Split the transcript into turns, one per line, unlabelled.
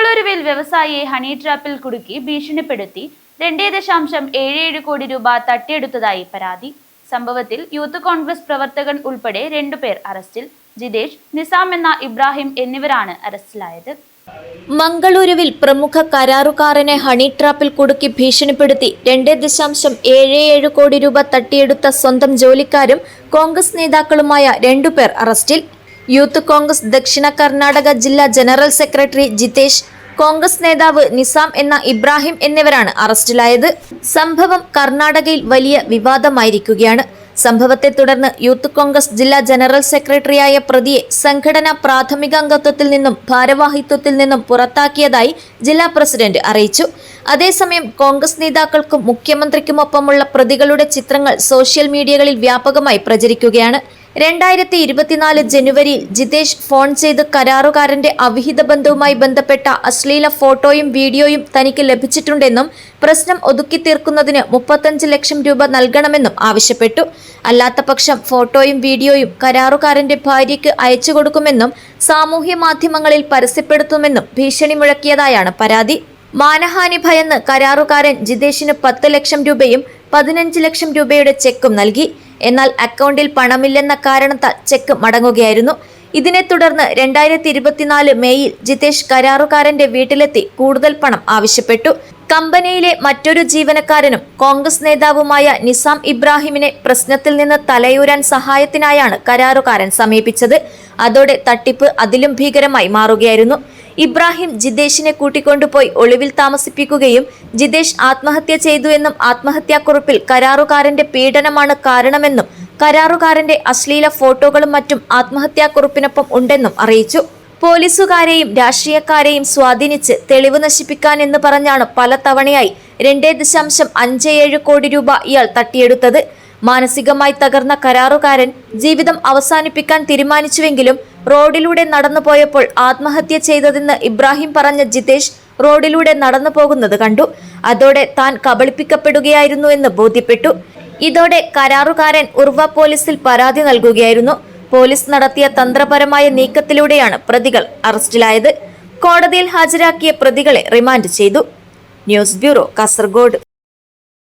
മംഗളൂരുവിൽ വ്യവസായിയെ honey ട്രാപ്പിൽ കുടുക്കി ഭീഷണിപ്പെടുത്തി 2.77 കോടി രൂപ തട്ടിയെടുത്തതായി പരാതി. സംഭവത്തിൽ യൂത്ത് കോൺഗ്രസ് പ്രവർത്തകൻ ഉൾപ്പെടെ 2 പേർ അറസ്റ്റിൽ. ജിതേഷ്, നിസാം എന്ന ഇബ്രാഹിം എന്നിവരാണ് അറസ്റ്റിലായത്.
മംഗളൂരുവിൽ പ്രമുഖ കരാറുകാരനെ ഹണി ട്രാപ്പിൽ കുടുക്കി ഭീഷണിപ്പെടുത്തി 2.77 കോടി രൂപ തട്ടിയെടുത്ത സ്വന്തം ജോലിക്കാരും കോൺഗ്രസ് നേതാക്കളുമായ 2 പേർ അറസ്റ്റിൽ. യൂത്ത് കോൺഗ്രസ് ദക്ഷിണ കർണാടക ജില്ലാ ജനറൽ സെക്രട്ടറി ജിതേഷ്, കോൺഗ്രസ് നേതാവ് നിസാം എന്ന ഇബ്രാഹിം എന്നിവരാണ് അറസ്റ്റിലായത്. സംഭവം കർണാടകയിൽ വലിയ വിവാദമായിരിക്കുകയാണ്. സംഭവത്തെ തുടർന്ന് യൂത്ത് കോൺഗ്രസ് ജില്ലാ ജനറൽ സെക്രട്ടറിയായ പ്രതിയെ സംഘടനാ പ്രാഥമികാംഗത്വത്തിൽ നിന്നും ഭാരവാഹിത്വത്തിൽ നിന്നും പുറത്താക്കിയതായി ജില്ലാ പ്രസിഡന്റ് അറിയിച്ചു. അതേസമയം കോൺഗ്രസ് നേതാക്കൾക്കും മുഖ്യമന്ത്രിക്കുമൊപ്പമുള്ള പ്രതികളുടെ ചിത്രങ്ങൾ സോഷ്യൽ മീഡിയകളിൽ വ്യാപകമായി പ്രചരിക്കുകയാണ്. 2024 ജനുവരിയിൽ ജിതേഷ് ഫോൺ ചെയ്ത് കരാറുകാരന്റെ അവിഹിത ബന്ധവുമായി ബന്ധപ്പെട്ട അശ്ലീല ഫോട്ടോയും വീഡിയോയും തനിക്ക് ലഭിച്ചിട്ടുണ്ടെന്നും പ്രശ്നം ഒതുക്കി തീർക്കുന്നതിന് 35 ലക്ഷം രൂപ നൽകണമെന്നും ആവശ്യപ്പെട്ടു. അല്ലാത്തപക്ഷം ഫോട്ടോയും വീഡിയോയും കരാറുകാരന്റെ ഭാര്യയ്ക്ക് അയച്ചു കൊടുക്കുമെന്നും സാമൂഹ്യ മാധ്യമങ്ങളിൽ പരസ്യപ്പെടുത്തുമെന്നും ഭീഷണി മുഴക്കിയതായാണ് പരാതി. മാനഹാനി ഭയന്ന് കരാറുകാരൻ ജിതേഷിന് 10 ലക്ഷം രൂപയും 15 ലക്ഷം രൂപയുടെ ചെക്കും നൽകി. എന്നാൽ അക്കൗണ്ടിൽ പണമില്ലെന്ന കാരണത്താൽ ചെക്ക് മടങ്ങുകയായിരുന്നു. ഇതിനെ തുടർന്ന് 2024 മേയിൽ ജിതേഷ് കരാറുകാരന്റെ വീട്ടിലെത്തി കൂടുതൽ പണം ആവശ്യപ്പെട്ടു. കമ്പനിയിലെ മറ്റൊരു ജീവനക്കാരനും കോൺഗ്രസ് നേതാവുമായ നിസാം ഇബ്രാഹിമിനെ പ്രശ്നത്തിൽ നിന്ന് തലയൂരാൻ സഹായത്തിനായാണ് കരാറുകാരൻ സമീപിച്ചത്. അതോടെ തട്ടിപ്പ് അതിലും ഭീകരമായി മാറുകയായിരുന്നു. ഇബ്രാഹിം ജിതേഷിനെ കൂട്ടിക്കൊണ്ടുപോയി ഒളിവിൽ താമസിപ്പിക്കുകയും ജിതേഷ് ആത്മഹത്യ ചെയ്തു എന്നും ആത്മഹത്യാക്കുറിപ്പിൽ കരാറുകാരന്റെ പീഡനമാണ് കാരണമെന്നും കരാറുകാരന്റെ അശ്ലീല ഫോട്ടോകളും മറ്റും ആത്മഹത്യാക്കുറിപ്പിനൊപ്പം ഉണ്ടെന്നും അറിയിച്ചു. പോലീസുകാരെയും രാഷ്ട്രീയക്കാരെയും സ്വാധീനിച്ച് തെളിവ് നശിപ്പിക്കാൻ എന്ന് പറഞ്ഞാണ് പല തവണയായി 2.57 കോടി രൂപ ഇയാൾ തട്ടിയെടുത്തത്. മാനസികമായി തകർന്ന കരാറുകാരൻ ജീവിതം അവസാനിപ്പിക്കാൻ തീരുമാനിച്ചുവെങ്കിലും റോഡിലൂടെ നടന്നുപോയപ്പോൾ ആത്മഹത്യ ചെയ്തതെന്ന് ഇബ്രാഹിം പറഞ്ഞ ജിതേഷ് റോഡിലൂടെ നടന്നു പോകുന്നത് കണ്ടു. അതോടെ താൻ കബളിപ്പിക്കപ്പെടുകയായിരുന്നു എന്ന് ബോധ്യപ്പെട്ടു. ഇതോടെ കരാറുകാരൻ ഉർവ പോലീസിൽ പരാതി നൽകുകയായിരുന്നു. പോലീസ് നടത്തിയ തന്ത്രപരമായ നീക്കത്തിലൂടെയാണ് പ്രതികൾ അറസ്റ്റിലായത്. കോടതിയിൽ ഹാജരാക്കിയ പ്രതികളെ റിമാൻഡ് ചെയ്തു. News bureau, Kasaragod.